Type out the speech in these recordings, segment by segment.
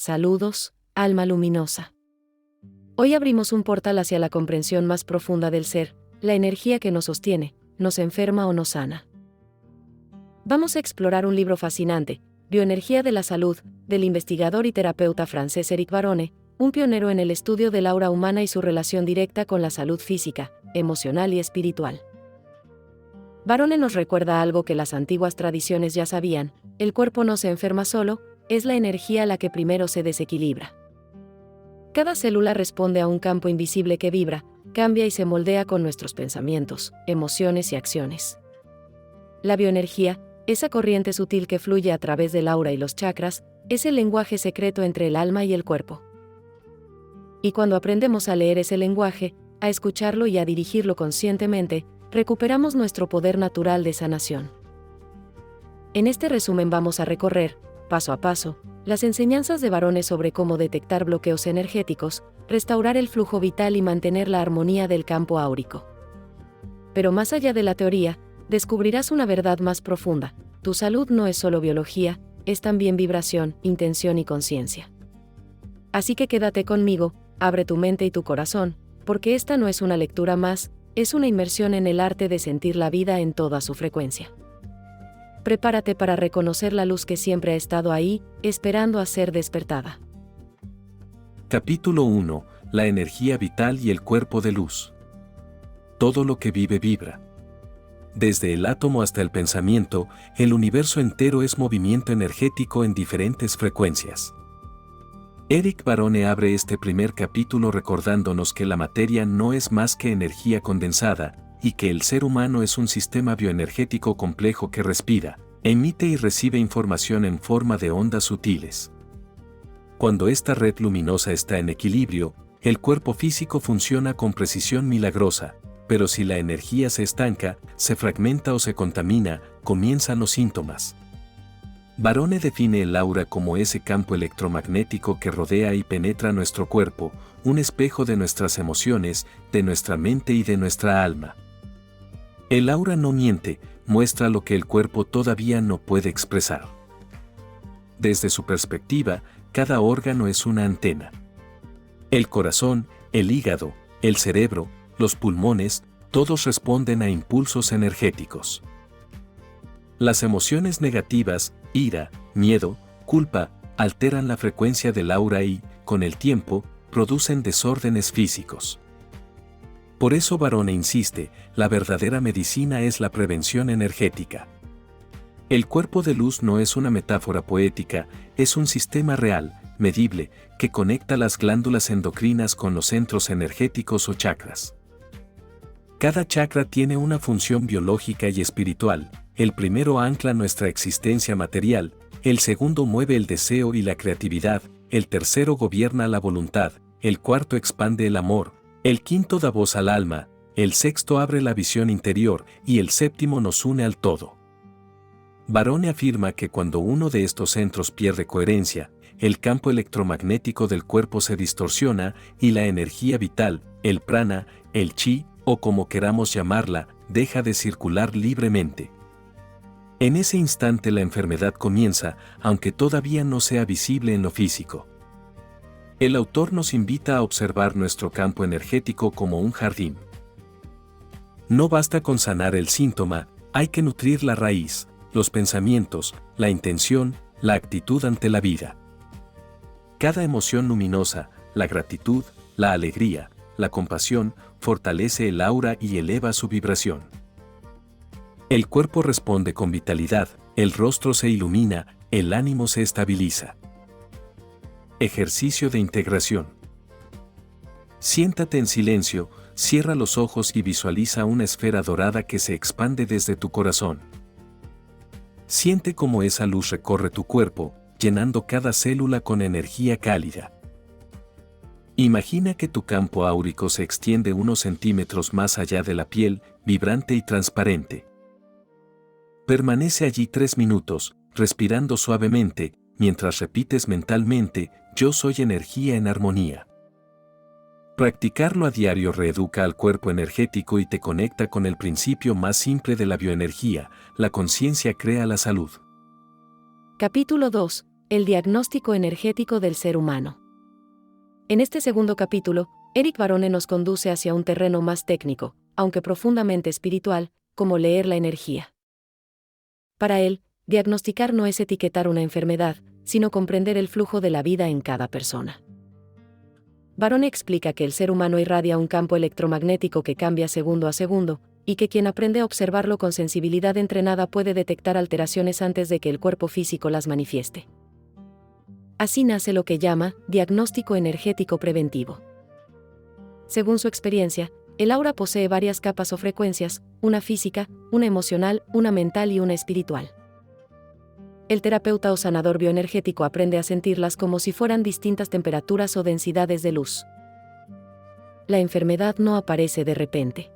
Saludos, alma luminosa. Hoy abrimos un portal hacia la comprensión más profunda del ser, la energía que nos sostiene, nos enferma o nos sana. Vamos a explorar un libro fascinante, Bioenergía de la Salud, del investigador y terapeuta francés Éric Barone, un pionero en el estudio del aura humana y su relación directa con la salud física, emocional y espiritual. Barone nos recuerda algo que las antiguas tradiciones ya sabían: el cuerpo no se enferma solo, es la energía la que primero se desequilibra. Cada célula responde a un campo invisible que vibra, cambia y se moldea con nuestros pensamientos, emociones y acciones. La bioenergía, esa corriente sutil que fluye a través del aura y los chakras, es el lenguaje secreto entre el alma y el cuerpo. Y cuando aprendemos a leer ese lenguaje, a escucharlo y a dirigirlo conscientemente, recuperamos nuestro poder natural de sanación. En este resumen vamos a recorrer, paso a paso, las enseñanzas de Barone sobre cómo detectar bloqueos energéticos, restaurar el flujo vital y mantener la armonía del campo áurico. Pero más allá de la teoría, descubrirás una verdad más profunda: tu salud no es solo biología, es también vibración, intención y conciencia. Así que quédate conmigo, abre tu mente y tu corazón, porque esta no es una lectura más, es una inmersión en el arte de sentir la vida en toda su frecuencia. Prepárate para reconocer la luz que siempre ha estado ahí, esperando a ser despertada. Capítulo 1. La energía vital y el cuerpo de luz. Todo lo que vive vibra. Desde el átomo hasta el pensamiento, el universo entero es movimiento energético en diferentes frecuencias. Éric Barone abre este primer capítulo recordándonos que la materia no es más que energía condensada, y que el ser humano es un sistema bioenergético complejo que respira, emite y recibe información en forma de ondas sutiles. Cuando esta red luminosa está en equilibrio, el cuerpo físico funciona con precisión milagrosa, pero si la energía se estanca, se fragmenta o se contamina, comienzan los síntomas. Barone define el aura como ese campo electromagnético que rodea y penetra nuestro cuerpo, un espejo de nuestras emociones, de nuestra mente y de nuestra alma. El aura no miente, muestra lo que el cuerpo todavía no puede expresar. Desde su perspectiva, cada órgano es una antena. El corazón, el hígado, el cerebro, los pulmones, todos responden a impulsos energéticos. Las emociones negativas, ira, miedo, culpa, alteran la frecuencia del aura y, con el tiempo, producen desórdenes físicos. Por eso Barone insiste, la verdadera medicina es la prevención energética. El cuerpo de luz no es una metáfora poética, es un sistema real, medible, que conecta las glándulas endocrinas con los centros energéticos o chakras. Cada chakra tiene una función biológica y espiritual. El primero ancla nuestra existencia material, el segundo mueve el deseo y la creatividad, el tercero gobierna la voluntad, el cuarto expande el amor, el quinto da voz al alma, el sexto abre la visión interior y el séptimo nos une al todo. Barone afirma que cuando uno de estos centros pierde coherencia, el campo electromagnético del cuerpo se distorsiona y la energía vital, el prana, el chi, o como queramos llamarla, deja de circular libremente. En ese instante la enfermedad comienza, aunque todavía no sea visible en lo físico. El autor nos invita a observar nuestro campo energético como un jardín. No basta con sanar el síntoma, hay que nutrir la raíz, los pensamientos, la intención, la actitud ante la vida. Cada emoción luminosa, la gratitud, la alegría, la compasión, fortalece el aura y eleva su vibración. El cuerpo responde con vitalidad, el rostro se ilumina, el ánimo se estabiliza. Ejercicio de integración. Siéntate en silencio, cierra los ojos y visualiza una esfera dorada que se expande desde tu corazón. Siente cómo esa luz recorre tu cuerpo, llenando cada célula con energía cálida. Imagina que tu campo áurico se extiende unos centímetros más allá de la piel, vibrante y transparente. Permanece allí 3 minutos, respirando suavemente, mientras repites mentalmente: yo soy energía en armonía. Practicarlo a diario reeduca al cuerpo energético y te conecta con el principio más simple de la bioenergía: la conciencia crea la salud. Capítulo 2. el diagnóstico energético del ser humano. En este segundo capítulo, Eric Barone nos conduce hacia un terreno más técnico, aunque profundamente espiritual, como leer la energía. Para él, diagnosticar no es etiquetar una enfermedad, sino comprender el flujo de la vida en cada persona. Barone explica que el ser humano irradia un campo electromagnético que cambia segundo a segundo, y que quien aprende a observarlo con sensibilidad entrenada puede detectar alteraciones antes de que el cuerpo físico las manifieste. Así nace lo que llama diagnóstico energético preventivo. Según su experiencia, el aura posee varias capas o frecuencias, una física, una emocional, una mental y una espiritual. El terapeuta o sanador bioenergético aprende a sentirlas como si fueran distintas temperaturas o densidades de luz. La enfermedad no aparece de repente.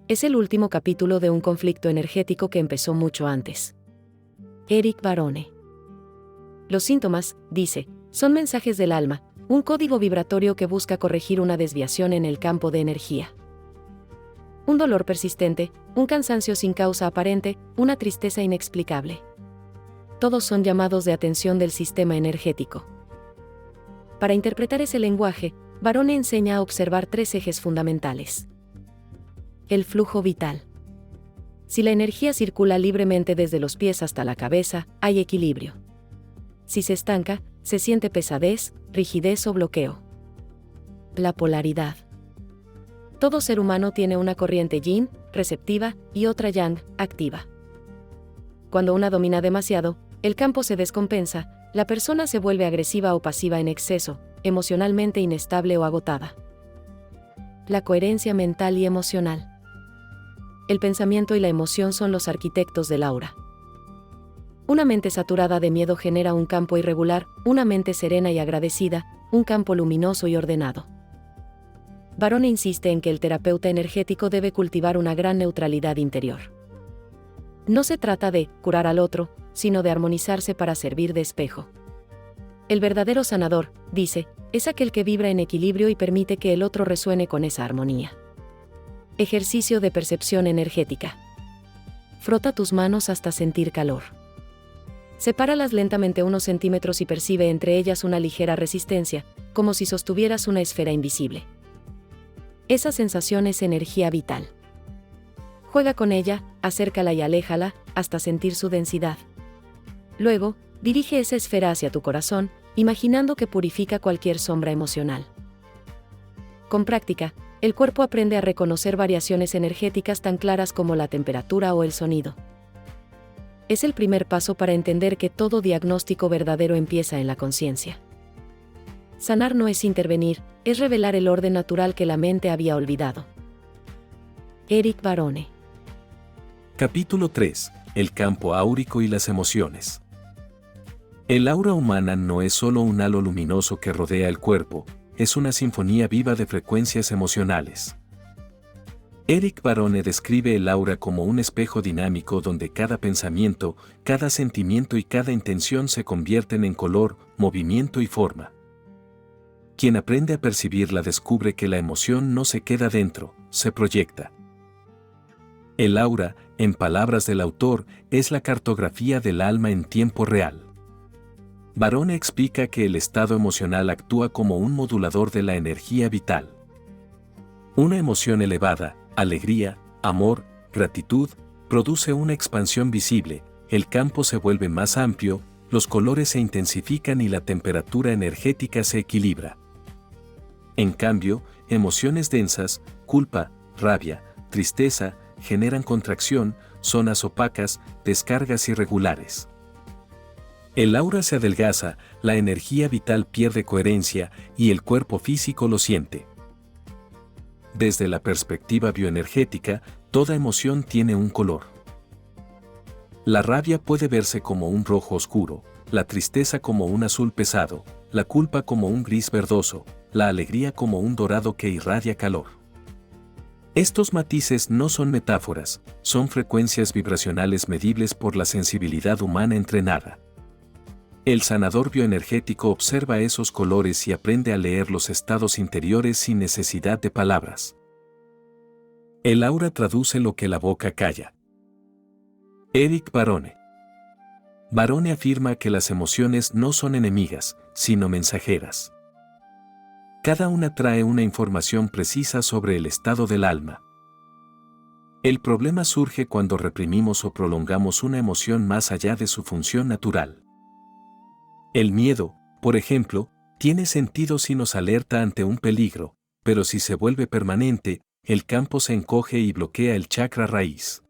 Es el último capítulo de un conflicto energético que empezó mucho antes. Eric Barone. Los síntomas, dice, son mensajes del alma, un código vibratorio que busca corregir una desviación en el campo de energía. Un dolor persistente, un cansancio sin causa aparente, una tristeza inexplicable. Todos son llamados de atención del sistema energético. Para interpretar ese lenguaje, Barone enseña a observar tres ejes fundamentales. El flujo vital. Si la energía circula libremente desde los pies hasta la cabeza, hay equilibrio. Si se estanca, se siente pesadez, rigidez o bloqueo. La polaridad. Todo ser humano tiene una corriente yin, receptiva, y otra yang, activa. Cuando una domina demasiado, el campo se descompensa, la persona se vuelve agresiva o pasiva en exceso, emocionalmente inestable o agotada. La coherencia mental y emocional. El pensamiento y la emoción son los arquitectos del aura. Una mente saturada de miedo genera un campo irregular, una mente serena y agradecida, un campo luminoso y ordenado. Barone insiste en que el terapeuta energético debe cultivar una gran neutralidad interior. No se trata de curar al otro, sino de armonizarse para servir de espejo. El verdadero sanador, dice, es aquel que vibra en equilibrio y permite que el otro resuene con esa armonía. Ejercicio de percepción energética. Frota tus manos hasta sentir calor. Sepáralas lentamente unos centímetros y percibe entre ellas una ligera resistencia, como si sostuvieras una esfera invisible. Esa sensación es energía vital. Juega con ella, acércala y aléjala, hasta sentir su densidad. Luego, dirige esa esfera hacia tu corazón, imaginando que purifica cualquier sombra emocional. Con práctica, el cuerpo aprende a reconocer variaciones energéticas tan claras como la temperatura o el sonido. Es el primer paso para entender que todo diagnóstico verdadero empieza en la conciencia. Sanar no es intervenir, es revelar el orden natural que la mente había olvidado. Eric Barone. Capítulo 3. El campo áurico y las emociones. El aura humana no es solo un halo luminoso que rodea el cuerpo, es una sinfonía viva de frecuencias emocionales. Eric Barone describe el aura como un espejo dinámico donde cada pensamiento, cada sentimiento y cada intención se convierten en color, movimiento y forma. Quien aprende a percibirla descubre que la emoción no se queda dentro, se proyecta. El aura, en palabras del autor, es la cartografía del alma en tiempo real. Barone explica que el estado emocional actúa como un modulador de la energía vital. Una emoción elevada, alegría, amor, gratitud, produce una expansión visible, el campo se vuelve más amplio, los colores se intensifican y la temperatura energética se equilibra. En cambio, emociones densas, culpa, rabia, tristeza, generan contracción, zonas opacas, descargas irregulares. El aura se adelgaza, la energía vital pierde coherencia y el cuerpo físico lo siente. Desde la perspectiva bioenergética, toda emoción tiene un color. La rabia puede verse como un rojo oscuro, la tristeza como un azul pesado, la culpa como un gris verdoso, la alegría como un dorado que irradia calor. Estos matices no son metáforas, son frecuencias vibracionales medibles por la sensibilidad humana entrenada. El sanador bioenergético observa esos colores y aprende a leer los estados interiores sin necesidad de palabras. El aura traduce lo que la boca calla. Eric Barone. Barone afirma que las emociones no son enemigas, sino mensajeras. Cada una trae una información precisa sobre el estado del alma. El problema surge cuando reprimimos o prolongamos una emoción más allá de su función natural. El miedo, por ejemplo, tiene sentido si nos alerta ante un peligro, pero si se vuelve permanente, el campo se encoge y bloquea el chakra raíz.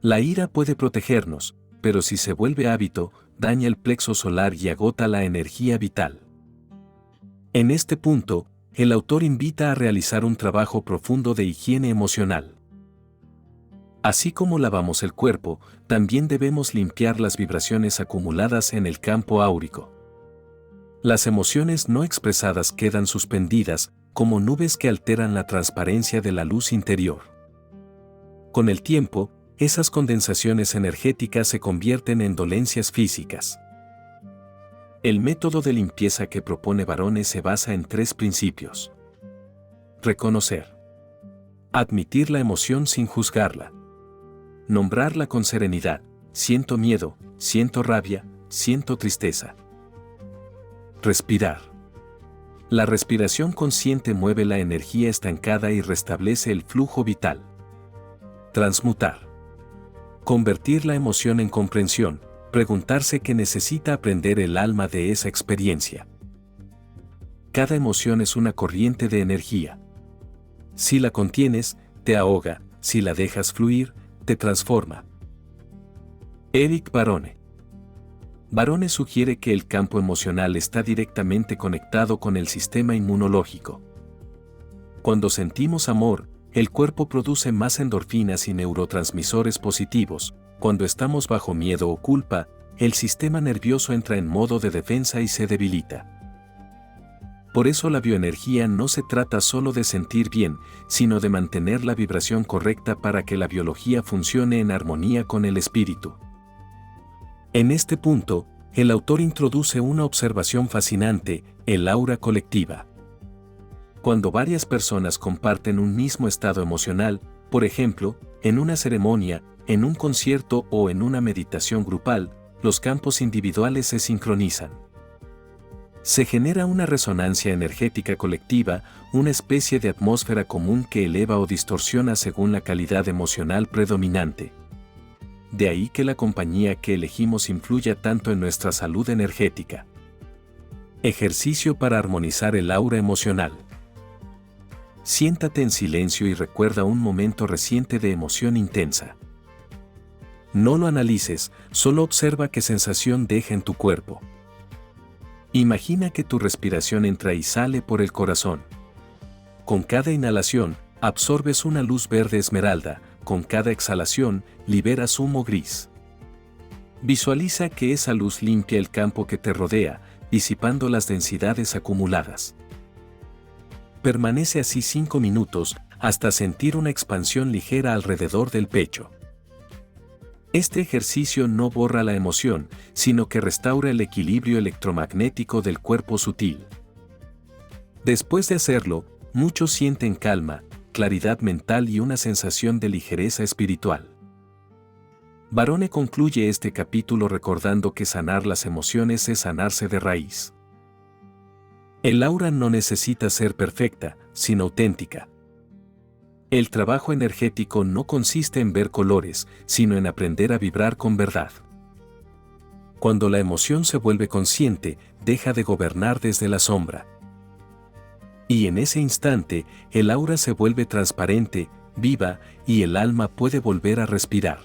La ira puede protegernos, pero si se vuelve hábito, daña el plexo solar y agota la energía vital. En este punto, el autor invita a realizar un trabajo profundo de higiene emocional. Así como lavamos el cuerpo, también debemos limpiar las vibraciones acumuladas en el campo áurico. Las emociones no expresadas quedan suspendidas, como nubes que alteran la transparencia de la luz interior. Con el tiempo, esas condensaciones energéticas se convierten en dolencias físicas. El método de limpieza que propone Barone se basa en 3 principios. Reconocer. Admitir la emoción sin juzgarla. Nombrarla con serenidad. Siento miedo, siento rabia, siento tristeza. Respirar. La respiración consciente mueve la energía estancada y restablece el flujo vital. Transmutar. Convertir la emoción en comprensión, preguntarse qué necesita aprender el alma de esa experiencia. Cada emoción es una corriente de energía. Si la contienes, te ahoga; si la dejas fluir, te transforma. Eric Barone. Barone sugiere que el campo emocional está directamente conectado con el sistema inmunológico. Cuando sentimos amor, el cuerpo produce más endorfinas y neurotransmisores positivos. Cuando estamos bajo miedo o culpa, el sistema nervioso entra en modo de defensa y se debilita. Por eso la bioenergía no se trata solo de sentir bien, sino de mantener la vibración correcta para que la biología funcione en armonía con el espíritu. En este punto, el autor introduce una observación fascinante: el aura colectiva. Cuando varias personas comparten un mismo estado emocional, por ejemplo, en una ceremonia, en un concierto o en una meditación grupal, los campos individuales se sincronizan. Se genera una resonancia energética colectiva, una especie de atmósfera común que eleva o distorsiona según la calidad emocional predominante. De ahí que la compañía que elegimos influya tanto en nuestra salud energética. Ejercicio para armonizar el aura emocional. Siéntate en silencio y recuerda un momento reciente de emoción intensa. No lo analices, solo observa qué sensación deja en tu cuerpo. Imagina que tu respiración entra y sale por el corazón. Con cada inhalación, absorbes una luz verde esmeralda; con cada exhalación, liberas humo gris. Visualiza que esa luz limpia el campo que te rodea, disipando las densidades acumuladas. Permanece así 5 minutos, hasta sentir una expansión ligera alrededor del pecho. Este ejercicio no borra la emoción, sino que restaura el equilibrio electromagnético del cuerpo sutil. Después de hacerlo, muchos sienten calma, claridad mental y una sensación de ligereza espiritual. Barone concluye este capítulo recordando que sanar las emociones es sanarse de raíz. El aura no necesita ser perfecta, sino auténtica. El trabajo energético no consiste en ver colores, sino en aprender a vibrar con verdad. Cuando la emoción se vuelve consciente, deja de gobernar desde la sombra. Y en ese instante, el aura se vuelve transparente, viva, y el alma puede volver a respirar.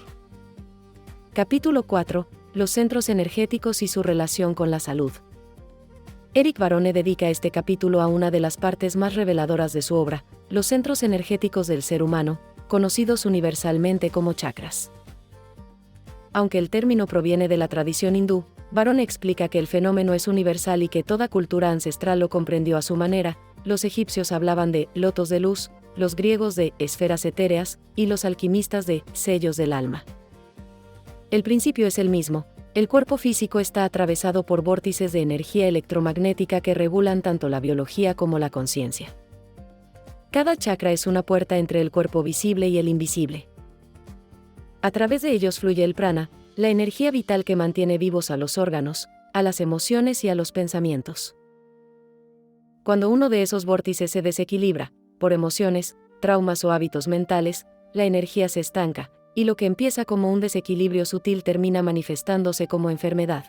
Capítulo 4. Los centros energéticos y su relación con la salud. Eric Barone dedica este capítulo a una de las partes más reveladoras de su obra, los centros energéticos del ser humano, conocidos universalmente como chakras. Aunque el término proviene de la tradición hindú, Barone explica que el fenómeno es universal y que toda cultura ancestral lo comprendió a su manera. Los egipcios hablaban de lotos de luz, los griegos de esferas etéreas y los alquimistas de sellos del alma. El principio es el mismo. El cuerpo físico está atravesado por vórtices de energía electromagnética que regulan tanto la biología como la conciencia. Cada chakra es una puerta entre el cuerpo visible y el invisible. A través de ellos fluye el prana, la energía vital que mantiene vivos a los órganos, a las emociones y a los pensamientos. Cuando uno de esos vórtices se desequilibra, por emociones, traumas o hábitos mentales, la energía se estanca, y lo que empieza como un desequilibrio sutil termina manifestándose como enfermedad.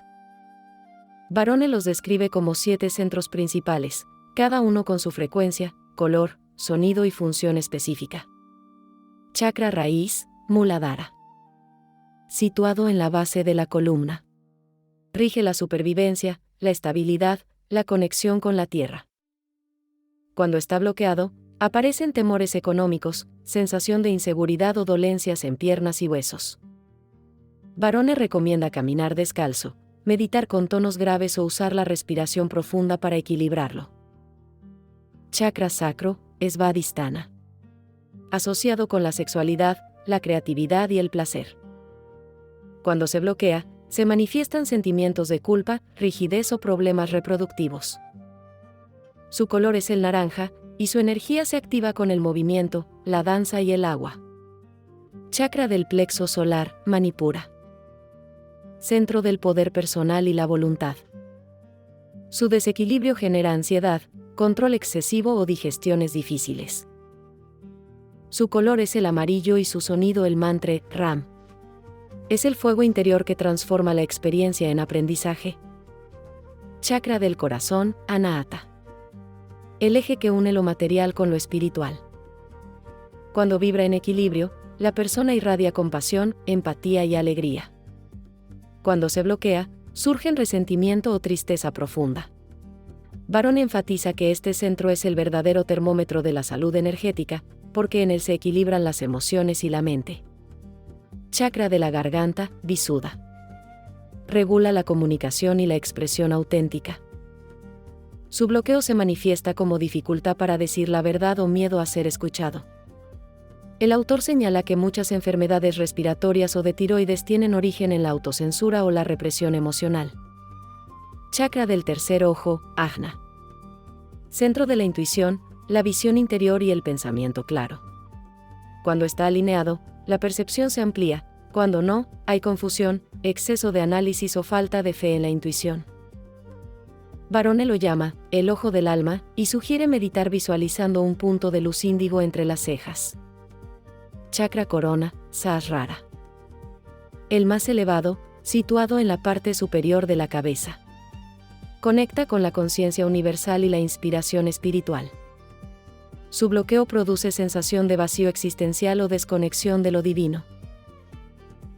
Barone los describe como 7 centros principales, cada uno con su frecuencia, color, sonido y función específica. Chakra raíz, Muladhara. Situado en la base de la columna. Rige la supervivencia, la estabilidad, la conexión con la tierra. Cuando está bloqueado, aparecen temores económicos, sensación de inseguridad o dolencias en piernas y huesos. Barone recomienda caminar descalzo, meditar con tonos graves o usar la respiración profunda para equilibrarlo. Chakra sacro, Svadhisthana. Asociado con la sexualidad, la creatividad y el placer. Cuando se bloquea, se manifiestan sentimientos de culpa, rigidez o problemas reproductivos. Su color es el naranja, y su energía se activa con el movimiento, la danza y el agua. Chakra del plexo solar, Manipura. Centro del poder personal y la voluntad. Su desequilibrio genera ansiedad, control excesivo o digestiones difíciles. Su color es el amarillo y su sonido el mantra Ram. Es el fuego interior que transforma la experiencia en aprendizaje. Chakra del corazón, Anahata. El eje que une lo material con lo espiritual. Cuando vibra en equilibrio, la persona irradia compasión, empatía y alegría. Cuando se bloquea, surgen resentimiento o tristeza profunda. Barone enfatiza que este centro es el verdadero termómetro de la salud energética, porque en él se equilibran las emociones y la mente. Chakra de la garganta, Visuddha. Regula la comunicación y la expresión auténtica. Su bloqueo se manifiesta como dificultad para decir la verdad o miedo a ser escuchado. El autor señala que muchas enfermedades respiratorias o de tiroides tienen origen en la autocensura o la represión emocional. Chakra del tercer ojo, Ajna. Centro de la intuición, la visión interior y el pensamiento claro. Cuando está alineado, la percepción se amplía; cuando no, hay confusión, exceso de análisis o falta de fe en la intuición. Barone lo llama el ojo del alma y sugiere meditar visualizando un punto de luz índigo entre las cejas. Chakra corona, Sahasrara. El más elevado, situado en la parte superior de la cabeza. Conecta con la conciencia universal y la inspiración espiritual. Su bloqueo produce sensación de vacío existencial o desconexión de lo divino.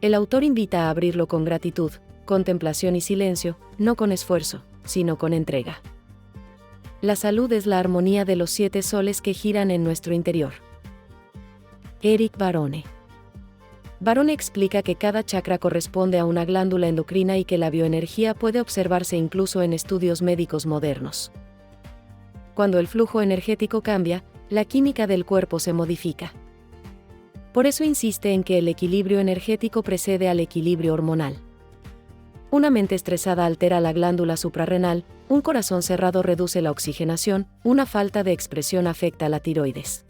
El autor invita a abrirlo con gratitud, contemplación y silencio, no con esfuerzo, sino con entrega. La salud es la armonía de los 7 soles que giran en nuestro interior. Eric Barone. Barone explica que cada chakra corresponde a una glándula endocrina y que la bioenergía puede observarse incluso en estudios médicos modernos. Cuando el flujo energético cambia, la química del cuerpo se modifica. Por eso insiste en que el equilibrio energético precede al equilibrio hormonal. Una mente estresada altera la glándula suprarrenal, un corazón cerrado reduce la oxigenación, una falta de expresión afecta a la tiroides.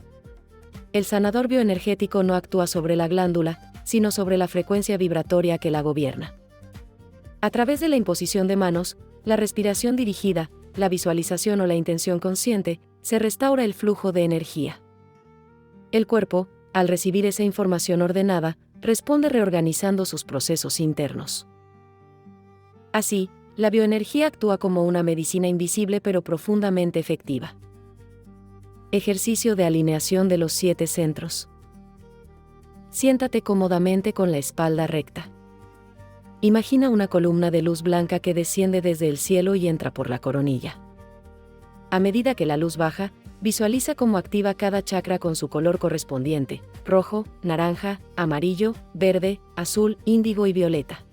El sanador bioenergético no actúa sobre la glándula, sino sobre la frecuencia vibratoria que la gobierna. A través de la imposición de manos, la respiración dirigida, la visualización o la intención consciente, se restaura el flujo de energía. El cuerpo, al recibir esa información ordenada, responde reorganizando sus procesos internos. Así, la bioenergía actúa como una medicina invisible pero profundamente efectiva. Ejercicio de alineación de los 7 centros. Siéntate cómodamente con la espalda recta. Imagina una columna de luz blanca que desciende desde el cielo y entra por la coronilla. A medida que la luz baja, visualiza cómo activa cada chakra con su color correspondiente: rojo, naranja, amarillo, verde, azul, índigo y violeta.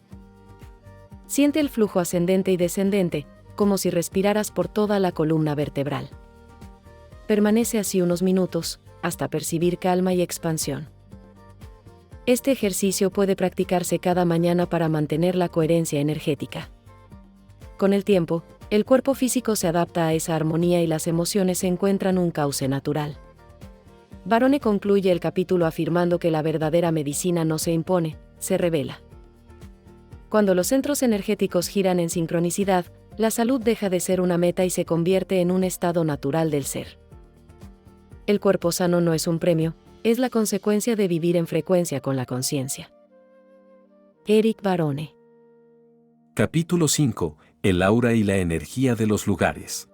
Siente el flujo ascendente y descendente, como si respiraras por toda la columna vertebral. Permanece así unos minutos, hasta percibir calma y expansión. Este ejercicio puede practicarse cada mañana para mantener la coherencia energética. Con el tiempo, el cuerpo físico se adapta a esa armonía y las emociones encuentran un cauce natural. Barone concluye el capítulo afirmando que la verdadera medicina no se impone, se revela. Cuando los centros energéticos giran en sincronicidad, la salud deja de ser una meta y se convierte en un estado natural del ser. El cuerpo sano no es un premio, es la consecuencia de vivir en frecuencia con la conciencia. Eric Barone. Capítulo 5. El aura y la energía de los lugares.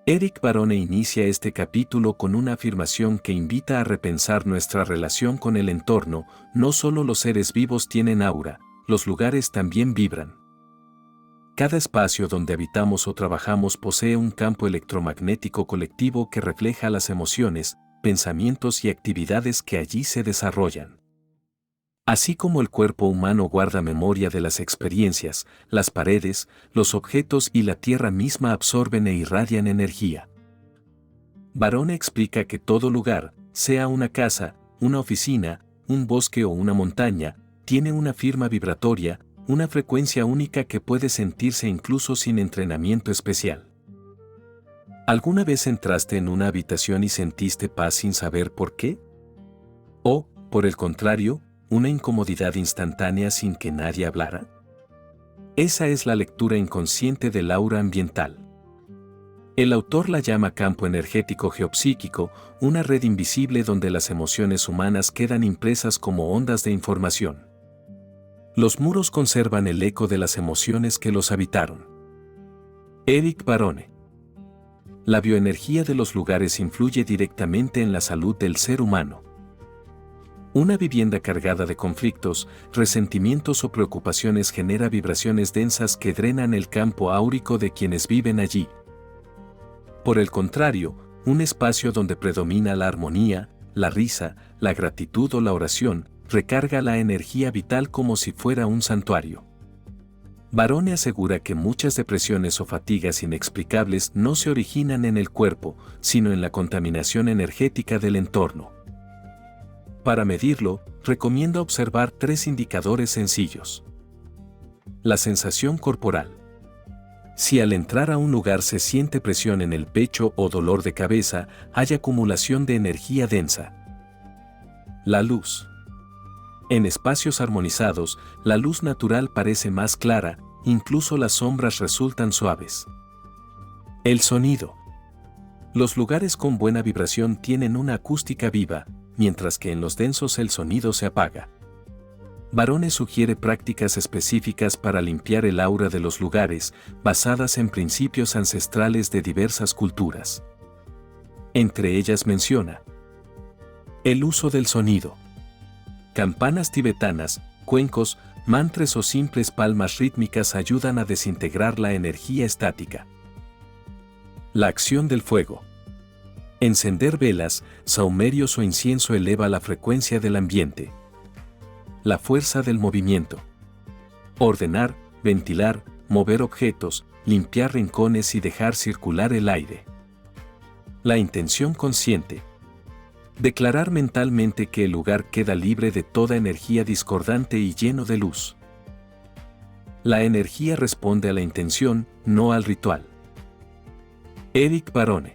Eric Barone inicia este capítulo con una afirmación que invita a repensar nuestra relación con el entorno. No solo los seres vivos tienen aura, los lugares también vibran. Cada espacio donde habitamos o trabajamos posee un campo electromagnético colectivo que refleja las emociones, pensamientos y actividades que allí se desarrollan. Así como el cuerpo humano guarda memoria de las experiencias, las paredes, los objetos y la tierra misma absorben e irradian energía. Barone explica que todo lugar, sea una casa, una oficina, un bosque o una montaña, tiene una firma vibratoria, una frecuencia única que puede sentirse incluso sin entrenamiento especial. ¿Alguna vez entraste en una habitación y sentiste paz sin saber por qué? ¿O, por el contrario, una incomodidad instantánea sin que nadie hablara? Esa es la lectura inconsciente del aura ambiental. El autor la llama campo energético geopsíquico, una red invisible donde las emociones humanas quedan impresas como ondas de información. Los muros conservan el eco de las emociones que los habitaron. Eric Barone. La bioenergía de los lugares influye directamente en la salud del ser humano. Una vivienda cargada de conflictos, resentimientos o preocupaciones genera vibraciones densas que drenan el campo áurico de quienes viven allí. Por el contrario, un espacio donde predomina la armonía, la risa, la gratitud o la oración, recarga la energía vital como si fuera un santuario. Barone asegura que muchas depresiones o fatigas inexplicables no se originan en el cuerpo, sino en la contaminación energética del entorno. Para medirlo, recomienda observar 3 indicadores sencillos. La sensación corporal. Si al entrar a un lugar se siente presión en el pecho o dolor de cabeza, hay acumulación de energía densa. La luz. En espacios armonizados, la luz natural parece más clara, incluso las sombras resultan suaves. El sonido. Los lugares con buena vibración tienen una acústica viva, mientras que en los densos el sonido se apaga. Barone sugiere prácticas específicas para limpiar el aura de los lugares, basadas en principios ancestrales de diversas culturas. Entre ellas menciona el uso del sonido. Campanas tibetanas, cuencos, mantras o simples palmas rítmicas ayudan a desintegrar la energía estática. La acción del fuego. Encender velas, sahumerios o incienso eleva la frecuencia del ambiente. La fuerza del movimiento. Ordenar, ventilar, mover objetos, limpiar rincones y dejar circular el aire. La intención consciente. Declarar mentalmente que el lugar queda libre de toda energía discordante y lleno de luz. La energía responde a la intención, no al ritual. Eric Barone.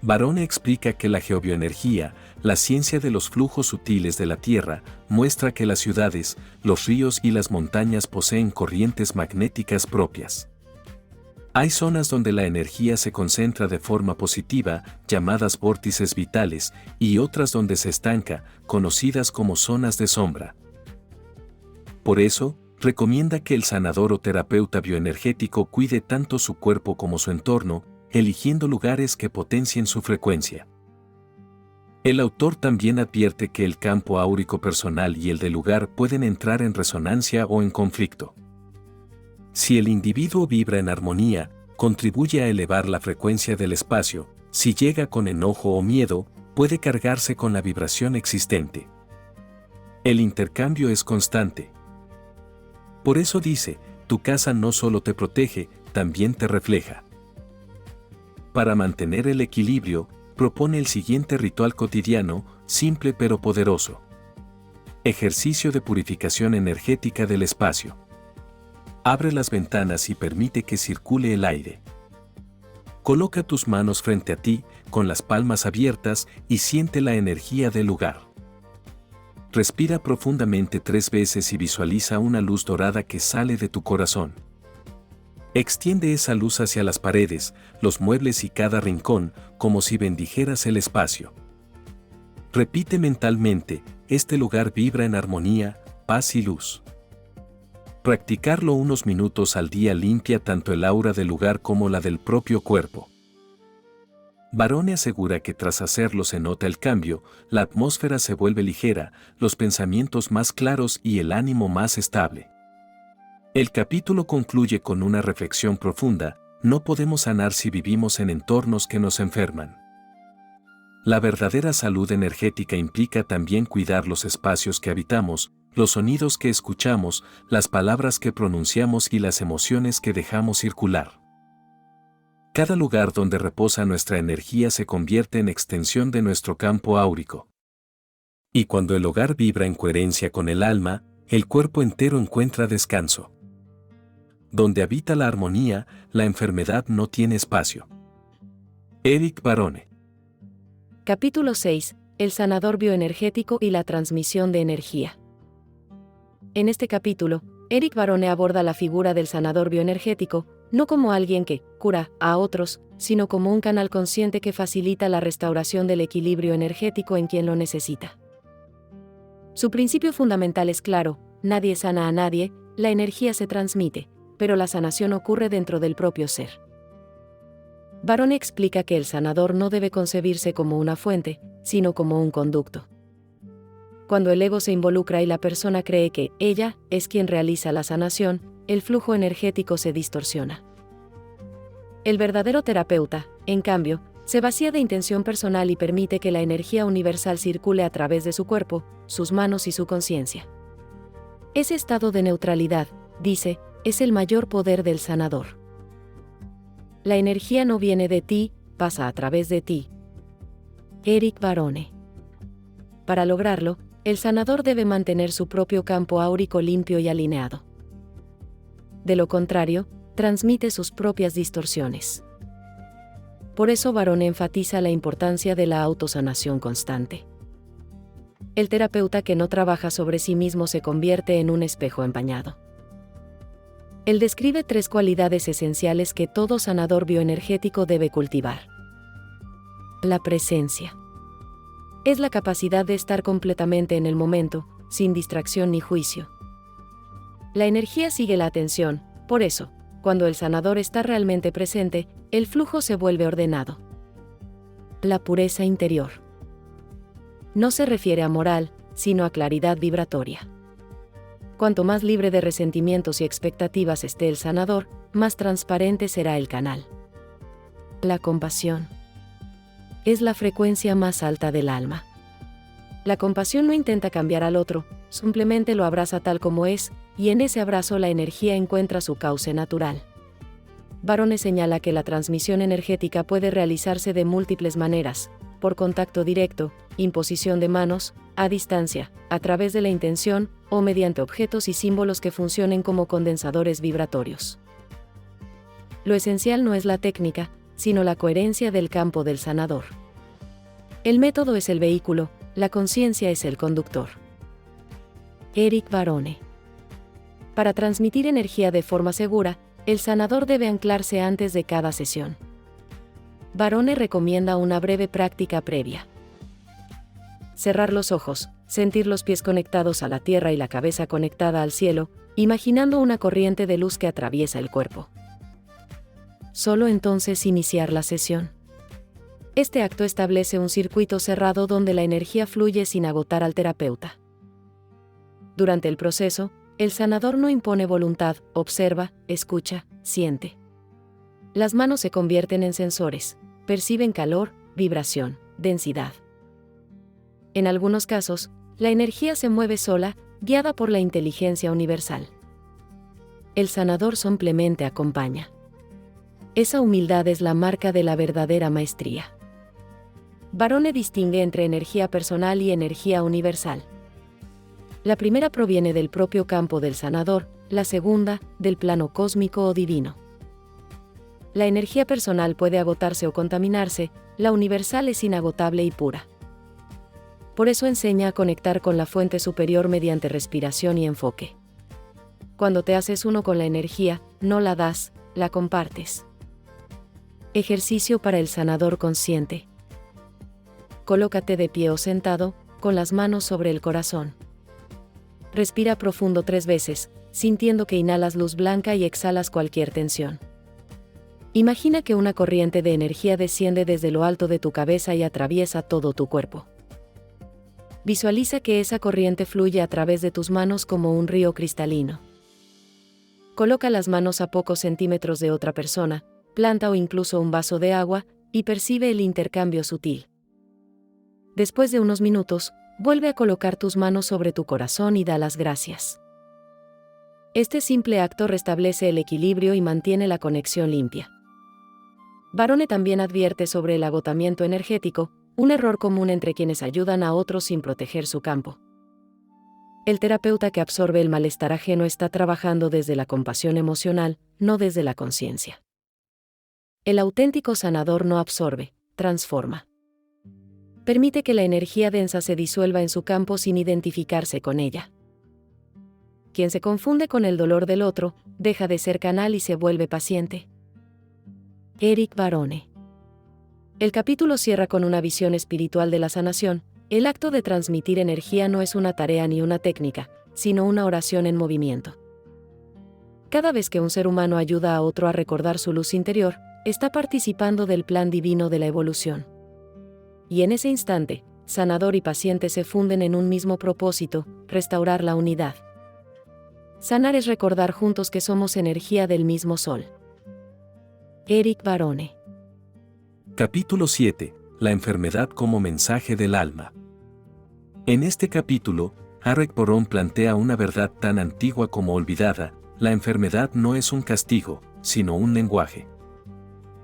Barone explica que la geobioenergía, la ciencia de los flujos sutiles de la Tierra, muestra que las ciudades, los ríos y las montañas poseen corrientes magnéticas propias. Hay zonas donde la energía se concentra de forma positiva, llamadas vórtices vitales, y otras donde se estanca, conocidas como zonas de sombra. Por eso, recomienda que el sanador o terapeuta bioenergético cuide tanto su cuerpo como su entorno, eligiendo lugares que potencien su frecuencia. El autor también advierte que el campo áurico personal y el del lugar pueden entrar en resonancia o en conflicto. Si el individuo vibra en armonía, contribuye a elevar la frecuencia del espacio. Si llega con enojo o miedo, puede cargarse con la vibración existente. El intercambio es constante. Por eso dice, tu casa no solo te protege, también te refleja. Para mantener el equilibrio, propone el siguiente ritual cotidiano, simple pero poderoso. Ejercicio de purificación energética del espacio. Abre las ventanas y permite que circule el aire. Coloca tus manos frente a ti, con las palmas abiertas, y siente la energía del lugar. Respira profundamente 3 veces y visualiza una luz dorada que sale de tu corazón. Extiende esa luz hacia las paredes, los muebles y cada rincón, como si bendijeras el espacio. Repite mentalmente, este lugar vibra en armonía, paz y luz. Practicarlo unos minutos al día limpia tanto el aura del lugar como la del propio cuerpo. Barone asegura que tras hacerlo se nota el cambio, la atmósfera se vuelve ligera, los pensamientos más claros y el ánimo más estable. El capítulo concluye con una reflexión profunda: no podemos sanar si vivimos en entornos que nos enferman. La verdadera salud energética implica también cuidar los espacios que habitamos, los sonidos que escuchamos, las palabras que pronunciamos y las emociones que dejamos circular. Cada lugar donde reposa nuestra energía se convierte en extensión de nuestro campo áurico. Y cuando el hogar vibra en coherencia con el alma, el cuerpo entero encuentra descanso. Donde habita la armonía, la enfermedad no tiene espacio. Eric Barone. Capítulo 6. El sanador bioenergético y la transmisión de energía. En este capítulo, Eric Barone aborda la figura del sanador bioenergético, no como alguien que cura a otros, sino como un canal consciente que facilita la restauración del equilibrio energético en quien lo necesita. Su principio fundamental es claro: nadie sana a nadie, la energía se transmite, pero la sanación ocurre dentro del propio ser. Barone explica que el sanador no debe concebirse como una fuente, sino como un conducto. Cuando el ego se involucra y la persona cree que ella es quien realiza la sanación, el flujo energético se distorsiona. El verdadero terapeuta, en cambio, se vacía de intención personal y permite que la energía universal circule a través de su cuerpo, sus manos y su conciencia. Ese estado de neutralidad, dice, es el mayor poder del sanador. La energía no viene de ti, pasa a través de ti. Eric Barone. Para lograrlo, el sanador debe mantener su propio campo áurico limpio y alineado. De lo contrario, transmite sus propias distorsiones. Por eso Barone enfatiza la importancia de la autosanación constante. El terapeuta que no trabaja sobre sí mismo se convierte en un espejo empañado. Él describe 3 cualidades esenciales que todo sanador bioenergético debe cultivar. La presencia. Es la capacidad de estar completamente en el momento, sin distracción ni juicio. La energía sigue la atención, por eso, cuando el sanador está realmente presente, el flujo se vuelve ordenado. La pureza interior. No se refiere a moral, sino a claridad vibratoria. Cuanto más libre de resentimientos y expectativas esté el sanador, más transparente será el canal. La compasión. Es la frecuencia más alta del alma. La compasión no intenta cambiar al otro, simplemente lo abraza tal como es, y en ese abrazo la energía encuentra su cauce natural. Barone señala que la transmisión energética puede realizarse de múltiples maneras: por contacto directo, imposición de manos, a distancia, a través de la intención, o mediante objetos y símbolos que funcionen como condensadores vibratorios. Lo esencial no es la técnica, sino la coherencia del campo del sanador. El método es el vehículo, la conciencia es el conductor. Eric Barone. Para transmitir energía de forma segura, el sanador debe anclarse antes de cada sesión. Barone recomienda una breve práctica previa. Cerrar los ojos, sentir los pies conectados a la tierra y la cabeza conectada al cielo, imaginando una corriente de luz que atraviesa el cuerpo. Solo entonces iniciar la sesión. Este acto establece un circuito cerrado donde la energía fluye sin agotar al terapeuta. Durante el proceso, el sanador no impone voluntad, observa, escucha, siente. Las manos se convierten en sensores, perciben calor, vibración, densidad. En algunos casos, la energía se mueve sola, guiada por la inteligencia universal. El sanador simplemente acompaña. Esa humildad es la marca de la verdadera maestría. Barone distingue entre energía personal y energía universal. La primera proviene del propio campo del sanador, la segunda, del plano cósmico o divino. La energía personal puede agotarse o contaminarse, la universal es inagotable y pura. por eso enseña a conectar con la fuente superior mediante respiración y enfoque. Cuando te haces uno con la energía, no la das, la compartes. Ejercicio para el sanador consciente. Colócate de pie o sentado, con las manos sobre el corazón. Respira profundo 3 veces, sintiendo que inhalas luz blanca y exhalas cualquier tensión. Imagina que una corriente de energía desciende desde lo alto de tu cabeza y atraviesa todo tu cuerpo. Visualiza que esa corriente fluye a través de tus manos como un río cristalino. Coloca las manos a pocos centímetros de otra persona, planta o incluso un vaso de agua, y percibe el intercambio sutil. Después de unos minutos, vuelve a colocar tus manos sobre tu corazón y da las gracias. Este simple acto restablece el equilibrio y mantiene la conexión limpia. Barone también advierte sobre el agotamiento energético, un error común entre quienes ayudan a otros sin proteger su campo. El terapeuta que absorbe el malestar ajeno está trabajando desde la compasión emocional, no desde la conciencia. El auténtico sanador no absorbe, transforma. Permite que la energía densa se disuelva en su campo sin identificarse con ella. Quien se confunde con el dolor del otro, deja de ser canal y se vuelve paciente. Eric Barone. El capítulo cierra con una visión espiritual de la sanación. El acto de transmitir energía no es una tarea ni una técnica, sino una oración en movimiento. Cada vez que un ser humano ayuda a otro a recordar su luz interior, está participando del plan divino de la evolución. Y en ese instante, sanador y paciente se funden en un mismo propósito: restaurar la unidad. Sanar es recordar juntos que somos energía del mismo sol. Eric Barone. Capítulo 7. La enfermedad como mensaje del alma. En este capítulo, Eric Barone plantea una verdad tan antigua como olvidada: la enfermedad no es un castigo, sino un lenguaje.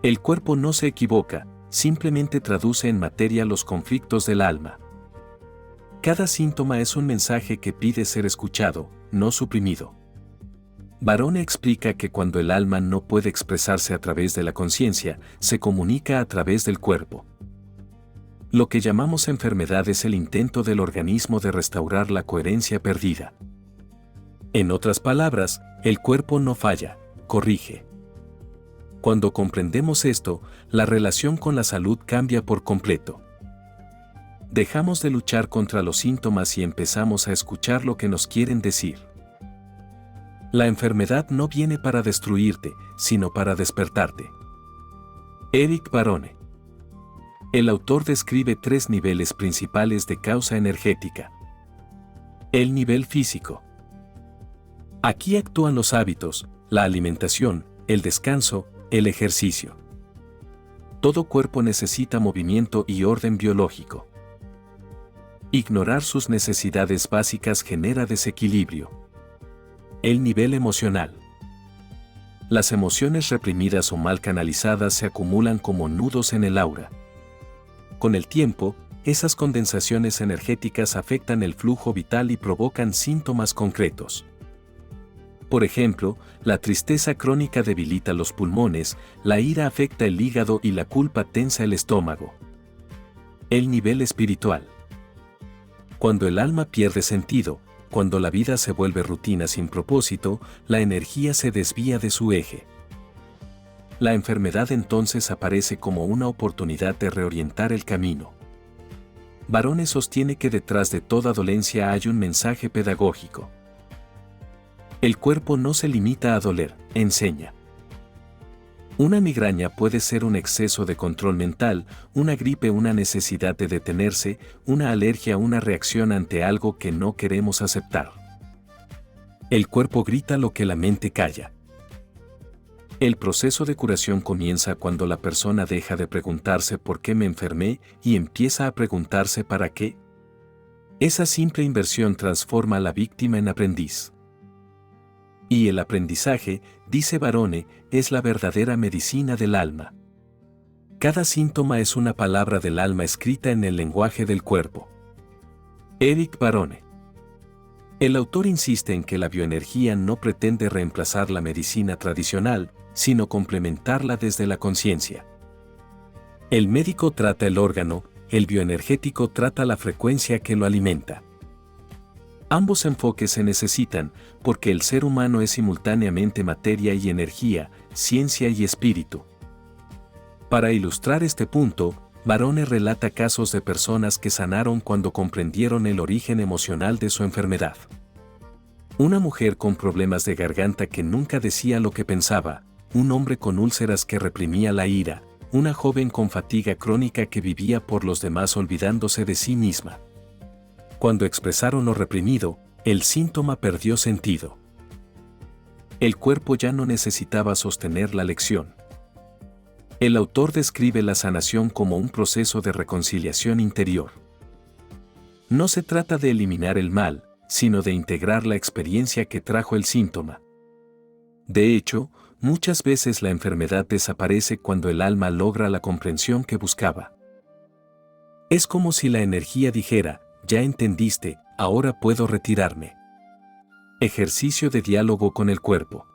El cuerpo no se equivoca, simplemente traduce en materia los conflictos del alma. Cada síntoma es un mensaje que pide ser escuchado, no suprimido. Barone explica que cuando el alma no puede expresarse a través de la conciencia, se comunica a través del cuerpo. Lo que llamamos enfermedad es el intento del organismo de restaurar la coherencia perdida. En otras palabras, el cuerpo no falla, corrige. Cuando comprendemos esto, la relación con la salud cambia por completo. Dejamos de luchar contra los síntomas y empezamos a escuchar lo que nos quieren decir. La enfermedad no viene para destruirte, sino para despertarte. Eric Barone. El autor describe 3 niveles principales de causa energética. El nivel físico. Aquí actúan los hábitos, la alimentación, el descanso, el ejercicio. Todo cuerpo necesita movimiento y orden biológico. Ignorar sus necesidades básicas genera desequilibrio. El nivel emocional. Las emociones reprimidas o mal canalizadas se acumulan como nudos en el aura. Con el tiempo, esas condensaciones energéticas afectan el flujo vital y provocan síntomas concretos. Por ejemplo, la tristeza crónica debilita los pulmones, la ira afecta el hígado y la culpa tensa el estómago. El nivel espiritual. Cuando el alma pierde sentido, cuando la vida se vuelve rutina sin propósito, la energía se desvía de su eje. La enfermedad entonces aparece como una oportunidad de reorientar el camino. Barone sostiene que detrás de toda dolencia hay un mensaje pedagógico. El cuerpo no se limita a doler, enseña. Una migraña puede ser un exceso de control mental, una gripe una necesidad de detenerse, una alergia una reacción ante algo que no queremos aceptar. El cuerpo grita lo que la mente calla. El proceso de curación comienza cuando la persona deja de preguntarse por qué me enfermé y empieza a preguntarse para qué. Esa simple inversión transforma a la víctima en aprendiz. Y el aprendizaje, dice Barone, es la verdadera medicina del alma. Cada síntoma es una palabra del alma escrita en el lenguaje del cuerpo. Eric Barone. El autor insiste en que la bioenergía no pretende reemplazar la medicina tradicional, sino complementarla desde la conciencia. El médico trata el órgano, el bioenergético trata la frecuencia que lo alimenta. Ambos enfoques se necesitan porque el ser humano es simultáneamente materia y energía, ciencia y espíritu. Para ilustrar este punto, Barone relata casos de personas que sanaron cuando comprendieron el origen emocional de su enfermedad. Una mujer con problemas de garganta que nunca decía lo que pensaba, un hombre con úlceras que reprimía la ira, una joven con fatiga crónica que vivía por los demás olvidándose de sí misma. Cuando expresaron lo reprimido, el síntoma perdió sentido. El cuerpo ya no necesitaba sostener la lección. El autor describe la sanación como un proceso de reconciliación interior. No se trata de eliminar el mal, sino de integrar la experiencia que trajo el síntoma. De hecho, muchas veces la enfermedad desaparece cuando el alma logra la comprensión que buscaba. Es como si la energía dijera: ya entendiste, ahora puedo retirarme. Ejercicio de diálogo con el cuerpo.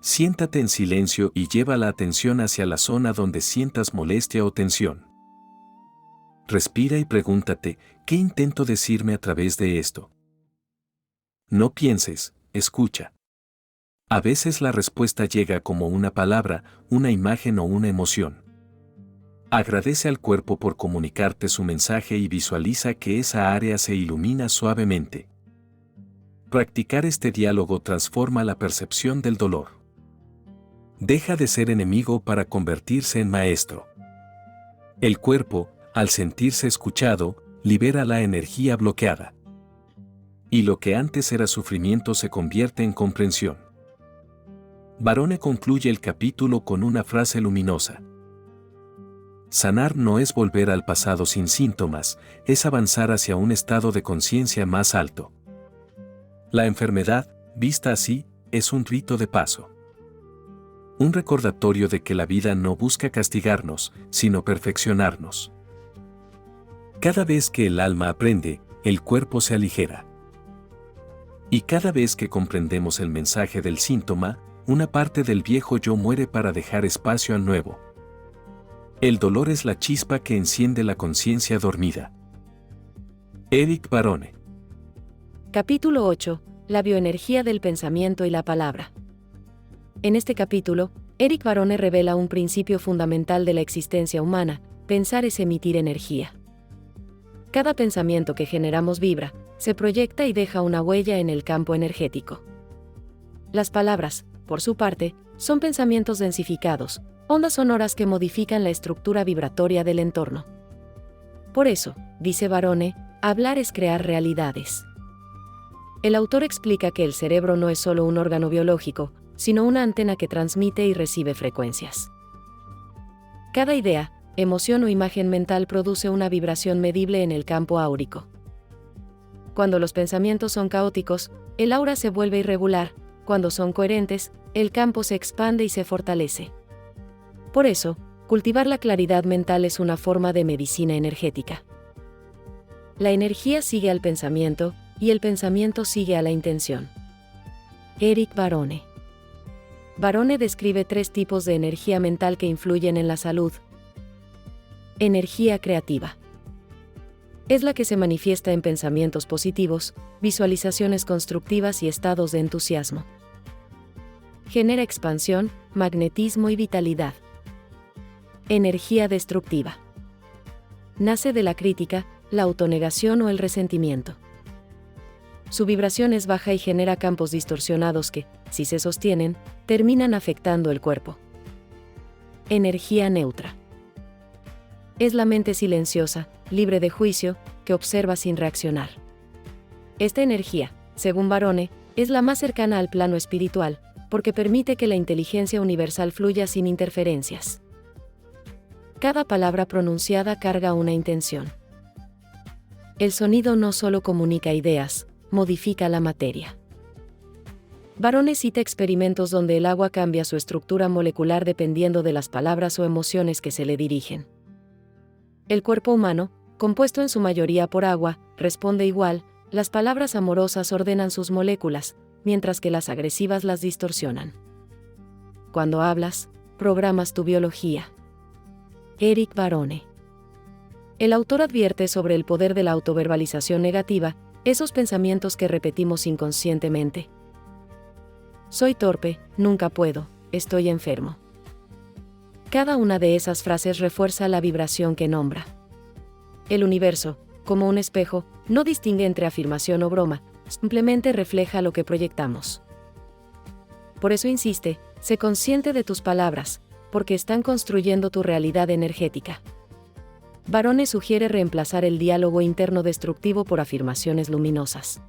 Siéntate en silencio y lleva la atención hacia la zona donde sientas molestia o tensión. Respira y pregúntate: ¿qué intento decirme a través de esto? No pienses, escucha. A veces la respuesta llega como una palabra, una imagen o una emoción. Agradece al cuerpo por comunicarte su mensaje y visualiza que esa área se ilumina suavemente. Practicar este diálogo transforma la percepción del dolor. Deja de ser enemigo para convertirse en maestro. El cuerpo, al sentirse escuchado, libera la energía bloqueada. Y lo que antes era sufrimiento se convierte en comprensión. Barone concluye el capítulo con una frase luminosa. Sanar no es volver al pasado sin síntomas, es avanzar hacia un estado de conciencia más alto. La enfermedad, vista así, es un rito de paso. Un recordatorio de que la vida no busca castigarnos, sino perfeccionarnos. Cada vez que el alma aprende, el cuerpo se aligera. Y cada vez que comprendemos el mensaje del síntoma, una parte del viejo yo muere para dejar espacio al nuevo. El dolor es la chispa que enciende la conciencia dormida. Eric Barone. Capítulo 8. La bioenergía del pensamiento y la palabra. En este capítulo, Eric Barone revela un principio fundamental de la existencia humana: pensar es emitir energía. Cada pensamiento que generamos vibra, se proyecta y deja una huella en el campo energético. Las palabras, por su parte, son pensamientos densificados, ondas sonoras que modifican la estructura vibratoria del entorno. Por eso, dice Barone, hablar es crear realidades. El autor explica que el cerebro no es solo un órgano biológico, sino una antena que transmite y recibe frecuencias. Cada idea, emoción o imagen mental produce una vibración medible en el campo áurico. Cuando los pensamientos son caóticos, el aura se vuelve irregular; cuando son coherentes, el campo se expande y se fortalece. Por eso, cultivar la claridad mental es una forma de medicina energética. La energía sigue al pensamiento, y el pensamiento sigue a la intención. Eric Barone. Barone describe 3 tipos de energía mental que influyen en la salud. Energía creativa. Es la que se manifiesta en pensamientos positivos, visualizaciones constructivas y estados de entusiasmo. Genera expansión, magnetismo y vitalidad. Energía destructiva. Nace de la crítica, la autonegación o el resentimiento. Su vibración es baja y genera campos distorsionados que, si se sostienen, terminan afectando el cuerpo. Energía neutra. Es la mente silenciosa, libre de juicio, que observa sin reaccionar. Esta energía, según Barone, es la más cercana al plano espiritual, porque permite que la inteligencia universal fluya sin interferencias. Cada palabra pronunciada carga una intención. El sonido no solo comunica ideas, modifica la materia. Barone cita experimentos donde el agua cambia su estructura molecular dependiendo de las palabras o emociones que se le dirigen. El cuerpo humano, compuesto en su mayoría por agua, responde igual; las palabras amorosas ordenan sus moléculas, mientras que las agresivas las distorsionan. Cuando hablas, programas tu biología. Eric Barone. El autor advierte sobre el poder de la autoverbalización negativa, esos pensamientos que repetimos inconscientemente. Soy torpe, nunca puedo, estoy enfermo. Cada una de esas frases refuerza la vibración que nombra. El universo, como un espejo, no distingue entre afirmación o broma, simplemente refleja lo que proyectamos. Por eso insiste, sé consciente de tus palabras, porque están construyendo tu realidad energética. Barone sugiere reemplazar el diálogo interno destructivo por afirmaciones luminosas.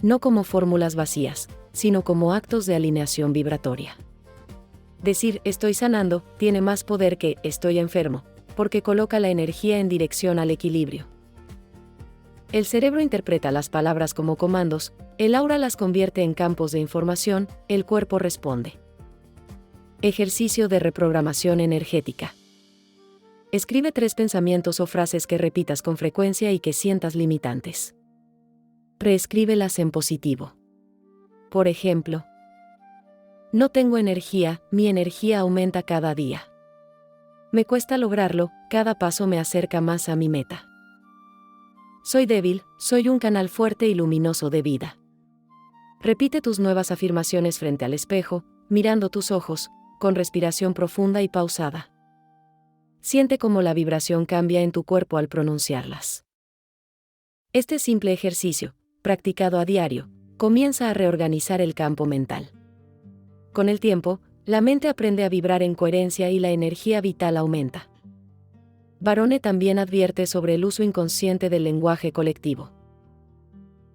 No como fórmulas vacías, sino como actos de alineación vibratoria. Decir estoy sanando tiene más poder que estoy enfermo, porque coloca la energía en dirección al equilibrio. El cerebro interpreta las palabras como comandos, el aura las convierte en campos de información, el cuerpo responde. Ejercicio de reprogramación energética. Escribe 3 pensamientos o frases que repitas con frecuencia y que sientas limitantes. Reescríbelas en positivo. Por ejemplo, no tengo energía, mi energía aumenta cada día. Me cuesta lograrlo, cada paso me acerca más a mi meta. Soy débil, soy un canal fuerte y luminoso de vida. Repite tus nuevas afirmaciones frente al espejo, mirando tus ojos, con respiración profunda y pausada. Siente cómo la vibración cambia en tu cuerpo al pronunciarlas. Este simple ejercicio, practicado a diario, comienza a reorganizar el campo mental. Con el tiempo, la mente aprende a vibrar en coherencia y la energía vital aumenta. Barone también advierte sobre el uso inconsciente del lenguaje colectivo.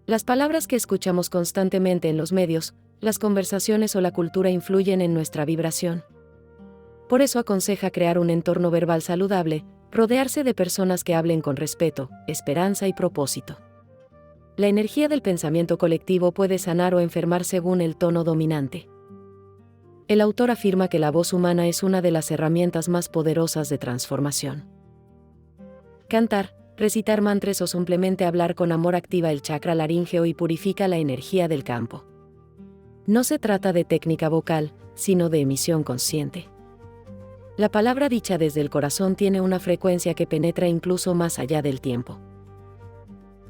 Las palabras que escuchamos constantemente en los medios, las conversaciones o la cultura influyen en nuestra vibración. Por eso aconseja crear un entorno verbal saludable, rodearse de personas que hablen con respeto, esperanza y propósito. La energía del pensamiento colectivo puede sanar o enfermar según el tono dominante. El autor afirma que la voz humana es una de las herramientas más poderosas de transformación. Cantar, recitar mantras o simplemente hablar con amor activa el chakra laríngeo y purifica la energía del campo. No se trata de técnica vocal, sino de emisión consciente. La palabra dicha desde el corazón tiene una frecuencia que penetra incluso más allá del tiempo.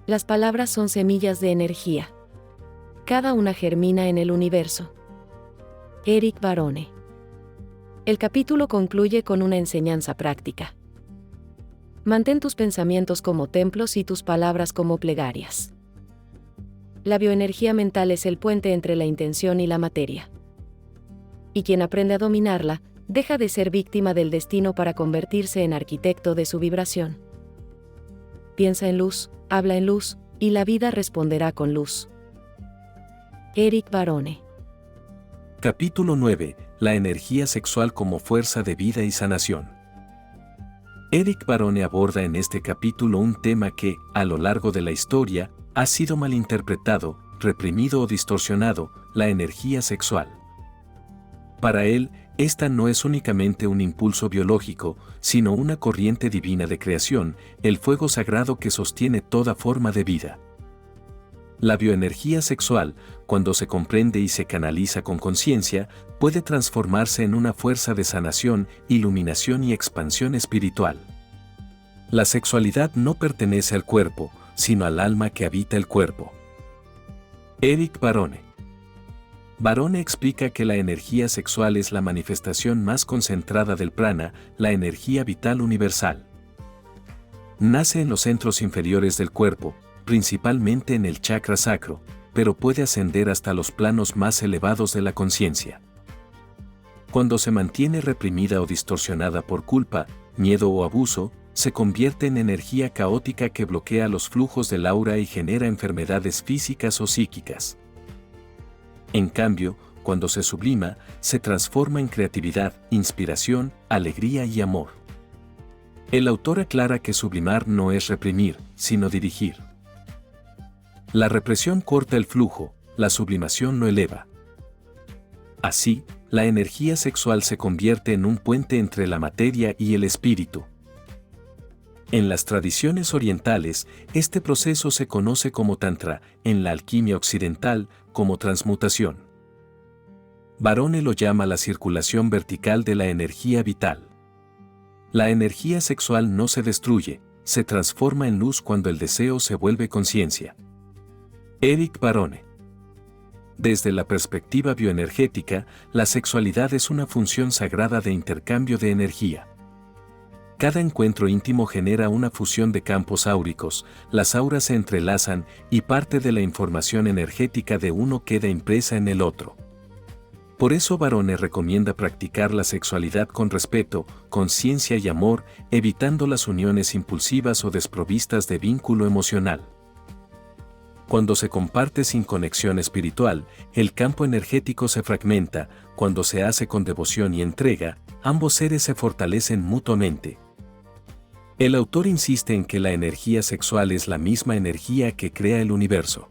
Las palabras son semillas de energía. Cada una germina en el universo. Eric Barone. El capítulo concluye con una enseñanza práctica. Mantén tus pensamientos como templos y tus palabras como plegarias. La bioenergía mental es el puente entre la intención y la materia. Y quien aprende a dominarla, deja de ser víctima del destino para convertirse en arquitecto de su vibración. Piensa en luz, habla en luz, y la vida responderá con luz. Eric Barone. Capítulo 9. La energía sexual como fuerza de vida y sanación. Eric Barone aborda en este capítulo un tema que, a lo largo de la historia, ha sido malinterpretado, reprimido o distorsionado: la energía sexual. Para él, esta no es únicamente un impulso biológico, sino una corriente divina de creación, el fuego sagrado que sostiene toda forma de vida. La bioenergía sexual, cuando se comprende y se canaliza con conciencia, puede transformarse en una fuerza de sanación, iluminación y expansión espiritual. La sexualidad no pertenece al cuerpo, sino al alma que habita el cuerpo. Eric Barone. Barone explica que la energía sexual es la manifestación más concentrada del prana, la energía vital universal. Nace en los centros inferiores del cuerpo, principalmente en el chakra sacro, pero puede ascender hasta los planos más elevados de la conciencia. Cuando se mantiene reprimida o distorsionada por culpa, miedo o abuso, se convierte en energía caótica que bloquea los flujos del aura y genera enfermedades físicas o psíquicas. En cambio, cuando se sublima, se transforma en creatividad, inspiración, alegría y amor. El autor aclara que sublimar no es reprimir, sino dirigir. La represión corta el flujo, la sublimación lo eleva. Así, la energía sexual se convierte en un puente entre la materia y el espíritu. En las tradiciones orientales, este proceso se conoce como tantra, en la alquimia occidental, como transmutación. Barone lo llama la circulación vertical de la energía vital. La energía sexual no se destruye, se transforma en luz cuando el deseo se vuelve conciencia. Eric Barone. Desde la perspectiva bioenergética, la sexualidad es una función sagrada de intercambio de energía. Cada encuentro íntimo genera una fusión de campos áuricos, las auras se entrelazan y parte de la información energética de uno queda impresa en el otro. Por eso Barone recomienda practicar la sexualidad con respeto, conciencia y amor, evitando las uniones impulsivas o desprovistas de vínculo emocional. Cuando se comparte sin conexión espiritual, el campo energético se fragmenta. Cuando se hace con devoción y entrega, ambos seres se fortalecen mutuamente. El autor insiste en que la energía sexual es la misma energía que crea el universo.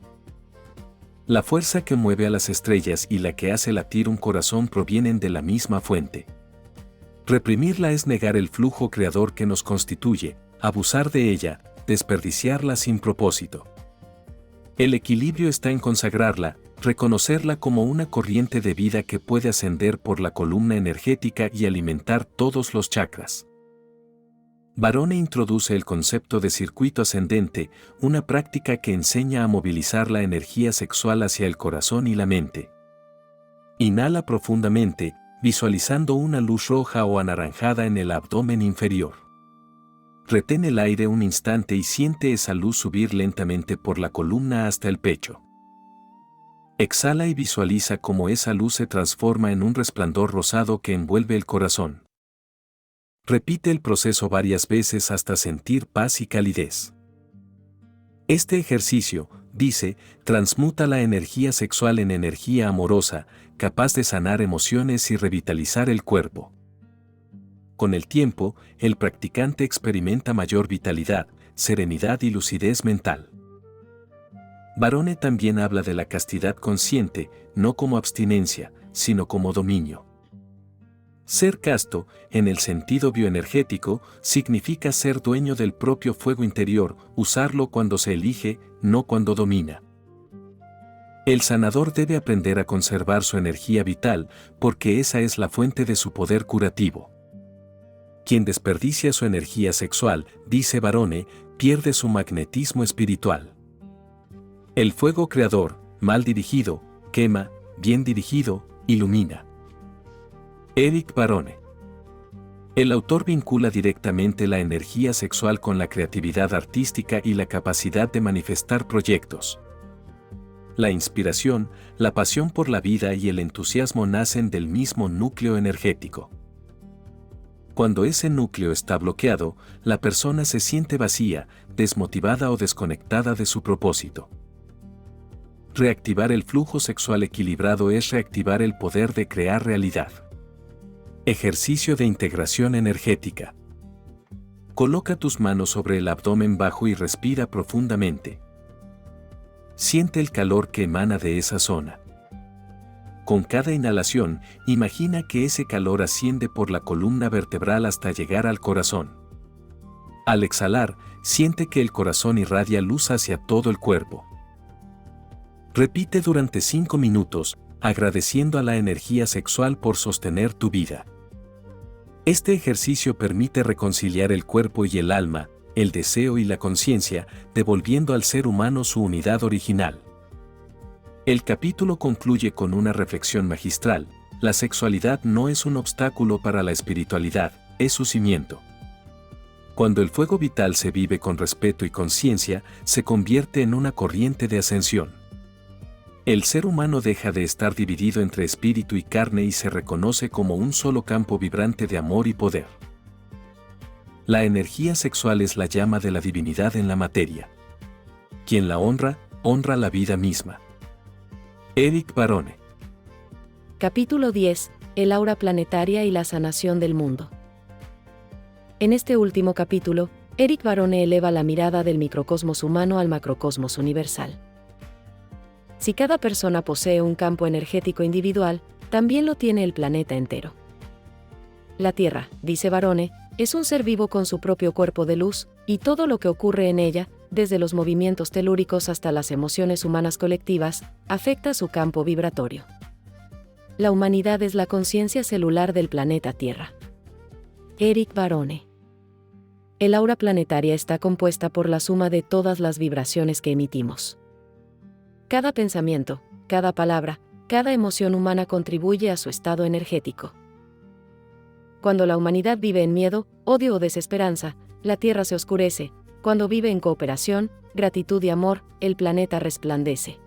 La fuerza que mueve a las estrellas y la que hace latir un corazón provienen de la misma fuente. Reprimirla es negar el flujo creador que nos constituye, abusar de ella, desperdiciarla sin propósito. El equilibrio está en consagrarla, reconocerla como una corriente de vida que puede ascender por la columna energética y alimentar todos los chakras. Barone introduce el concepto de circuito ascendente, una práctica que enseña a movilizar la energía sexual hacia el corazón y la mente. Inhala profundamente, visualizando una luz roja o anaranjada en el abdomen inferior. Retén el aire un instante y siente esa luz subir lentamente por la columna hasta el pecho. Exhala y visualiza cómo esa luz se transforma en un resplandor rosado que envuelve el corazón. Repite el proceso varias veces hasta sentir paz y calidez. Este ejercicio, dice, transmuta la energía sexual en energía amorosa, capaz de sanar emociones y revitalizar el cuerpo. Con el tiempo, el practicante experimenta mayor vitalidad, serenidad y lucidez mental. Barone también habla de la castidad consciente, no como abstinencia, sino como dominio. Ser casto, en el sentido bioenergético, significa ser dueño del propio fuego interior, usarlo cuando se elige, no cuando domina. El sanador debe aprender a conservar su energía vital, porque esa es la fuente de su poder curativo. Quien desperdicia su energía sexual, dice Barone, pierde su magnetismo espiritual. El fuego creador, mal dirigido, quema, bien dirigido, ilumina. Eric Barone. El autor vincula directamente la energía sexual con la creatividad artística y la capacidad de manifestar proyectos. La inspiración, la pasión por la vida y el entusiasmo nacen del mismo núcleo energético. Cuando ese núcleo está bloqueado, la persona se siente vacía, desmotivada o desconectada de su propósito. Reactivar el flujo sexual equilibrado es reactivar el poder de crear realidad. Ejercicio de integración energética. Coloca tus manos sobre el abdomen bajo y respira profundamente. Siente el calor que emana de esa zona. Con cada inhalación, imagina que ese calor asciende por la columna vertebral hasta llegar al corazón. Al exhalar, siente que el corazón irradia luz hacia todo el cuerpo. Repite durante 5 minutos, agradeciendo a la energía sexual por sostener tu vida. Este ejercicio permite reconciliar el cuerpo y el alma, el deseo y la conciencia, devolviendo al ser humano su unidad original. El capítulo concluye con una reflexión magistral: la sexualidad no es un obstáculo para la espiritualidad, es su cimiento. Cuando el fuego vital se vive con respeto y conciencia, se convierte en una corriente de ascensión. El ser humano deja de estar dividido entre espíritu y carne y se reconoce como un solo campo vibrante de amor y poder. La energía sexual es la llama de la divinidad en la materia. Quien la honra, honra la vida misma. Eric Barone. Capítulo 10. El aura planetaria y la sanación del mundo. En este último capítulo, Eric Barone eleva la mirada del microcosmos humano al macrocosmos universal. Si cada persona posee un campo energético individual, también lo tiene el planeta entero. La Tierra, dice Barone, es un ser vivo con su propio cuerpo de luz, y todo lo que ocurre en ella, desde los movimientos telúricos hasta las emociones humanas colectivas, afecta su campo vibratorio. La humanidad es la conciencia celular del planeta Tierra. Eric Barone. El aura planetaria está compuesta por la suma de todas las vibraciones que emitimos. Cada pensamiento, cada palabra, cada emoción humana contribuye a su estado energético. Cuando la humanidad vive en miedo, odio o desesperanza, la Tierra se oscurece. Cuando vive en cooperación, gratitud y amor, el planeta resplandece.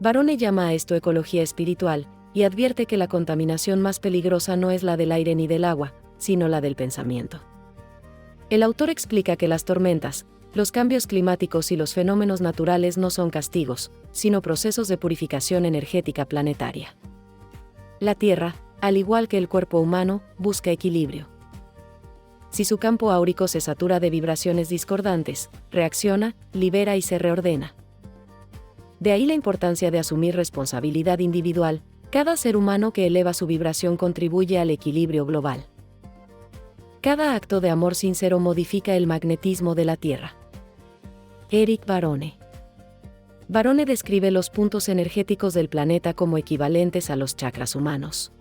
Barone llama a esto ecología espiritual, y advierte que la contaminación más peligrosa no es la del aire ni del agua, sino la del pensamiento. El autor explica que las tormentas, los cambios climáticos y los fenómenos naturales no son castigos, sino procesos de purificación energética planetaria. La Tierra, al igual que el cuerpo humano, busca equilibrio. Si su campo áurico se satura de vibraciones discordantes, reacciona, libera y se reordena. De ahí la importancia de asumir responsabilidad individual. Cada ser humano que eleva su vibración contribuye al equilibrio global. Cada acto de amor sincero modifica el magnetismo de la Tierra. Eric Barone. Barone describe los puntos energéticos del planeta como equivalentes a los chakras humanos.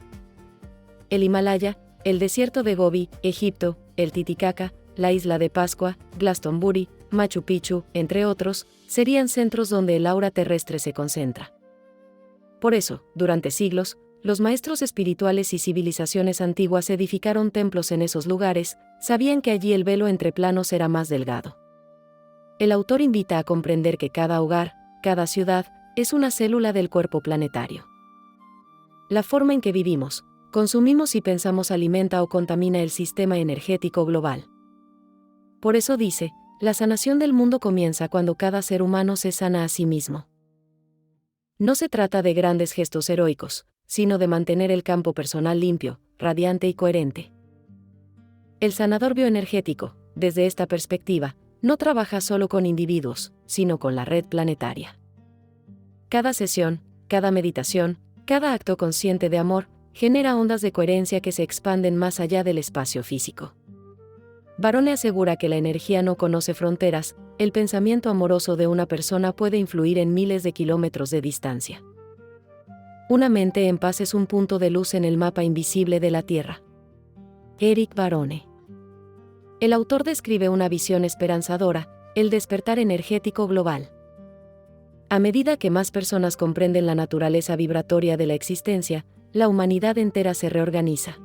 El Himalaya, el desierto de Gobi, Egipto, el Titicaca, la isla de Pascua, Glastonbury, Machu Picchu, entre otros, serían centros donde el aura terrestre se concentra. Por eso, durante siglos, los maestros espirituales y civilizaciones antiguas edificaron templos en esos lugares, sabían que allí el velo entre planos era más delgado. El autor invita a comprender que cada hogar, cada ciudad, es una célula del cuerpo planetario. La forma en que vivimos, consumimos y pensamos alimenta o contamina el sistema energético global. Por eso dice, la sanación del mundo comienza cuando cada ser humano se sana a sí mismo. No se trata de grandes gestos heroicos, sino de mantener el campo personal limpio, radiante y coherente. El sanador bioenergético, desde esta perspectiva, no trabaja solo con individuos, sino con la red planetaria. Cada sesión, cada meditación, cada acto consciente de amor, genera ondas de coherencia que se expanden más allá del espacio físico. Barone asegura que la energía no conoce fronteras, el pensamiento amoroso de una persona puede influir en miles de kilómetros de distancia. Una mente en paz es un punto de luz en el mapa invisible de la Tierra. Eric Barone. El autor describe una visión esperanzadora, el despertar energético global. A medida que más personas comprenden la naturaleza vibratoria de la existencia, la humanidad entera se reorganiza.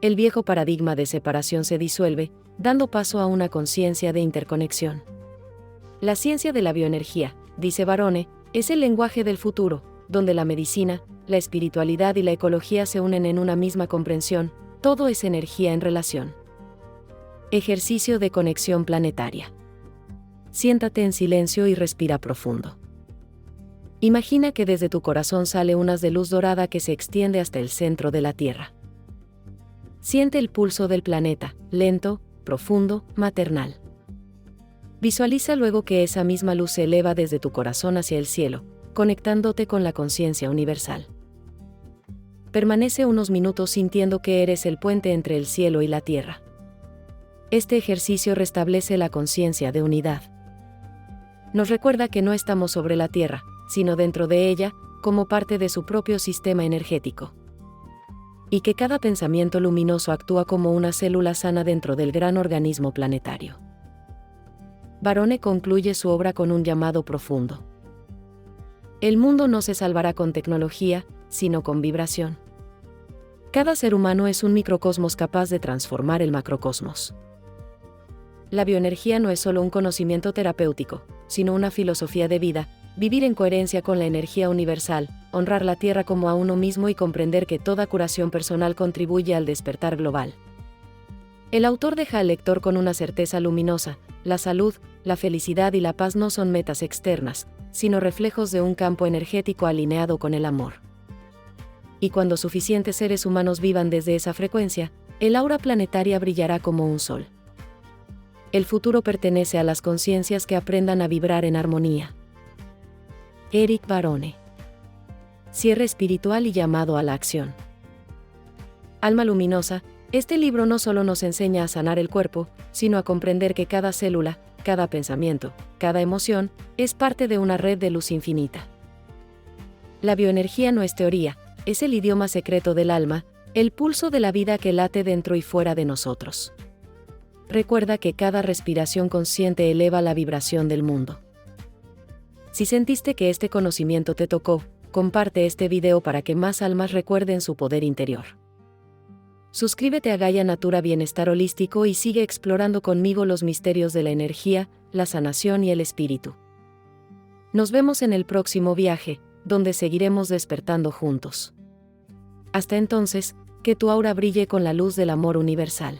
El viejo paradigma de separación se disuelve, dando paso a una conciencia de interconexión. La ciencia de la bioenergía, dice Barone, es el lenguaje del futuro, donde la medicina, la espiritualidad y la ecología se unen en una misma comprensión, todo es energía en relación. Ejercicio de conexión planetaria. Siéntate en silencio y respira profundo. Imagina que desde tu corazón sale un haz de luz dorada que se extiende hasta el centro de la Tierra. Siente el pulso del planeta, lento, profundo, maternal. Visualiza luego que esa misma luz se eleva desde tu corazón hacia el cielo, conectándote con la conciencia universal. Permanece unos minutos sintiendo que eres el puente entre el cielo y la tierra. Este ejercicio restablece la conciencia de unidad. Nos recuerda que no estamos sobre la tierra, sino dentro de ella, como parte de su propio sistema energético. Y que cada pensamiento luminoso actúa como una célula sana dentro del gran organismo planetario. Barone concluye su obra con un llamado profundo. El mundo no se salvará con tecnología, sino con vibración. Cada ser humano es un microcosmos capaz de transformar el macrocosmos. La bioenergía no es solo un conocimiento terapéutico, sino una filosofía de vida, vivir en coherencia con la energía universal, honrar la tierra como a uno mismo y comprender que toda curación personal contribuye al despertar global. El autor deja al lector con una certeza luminosa: la salud, la felicidad y la paz no son metas externas, sino reflejos de un campo energético alineado con el amor. Y cuando suficientes seres humanos vivan desde esa frecuencia, el aura planetaria brillará como un sol. El futuro pertenece a las conciencias que aprendan a vibrar en armonía. Eric Barone. Cierre espiritual y llamado a la acción. Alma luminosa, este libro no solo nos enseña a sanar el cuerpo, sino a comprender que cada célula, cada pensamiento, cada emoción, es parte de una red de luz infinita. La bioenergía no es teoría, es el idioma secreto del alma, el pulso de la vida que late dentro y fuera de nosotros. recuerda que cada respiración consciente eleva la vibración del mundo. Si sentiste que este conocimiento te tocó, comparte este video para que más almas recuerden su poder interior. Suscríbete a Gaia Natura Bienestar Holístico y sigue explorando conmigo los misterios de la energía, la sanación y el espíritu. Nos vemos en el próximo viaje, donde seguiremos despertando juntos. Hasta entonces, que tu aura brille con la luz del amor universal.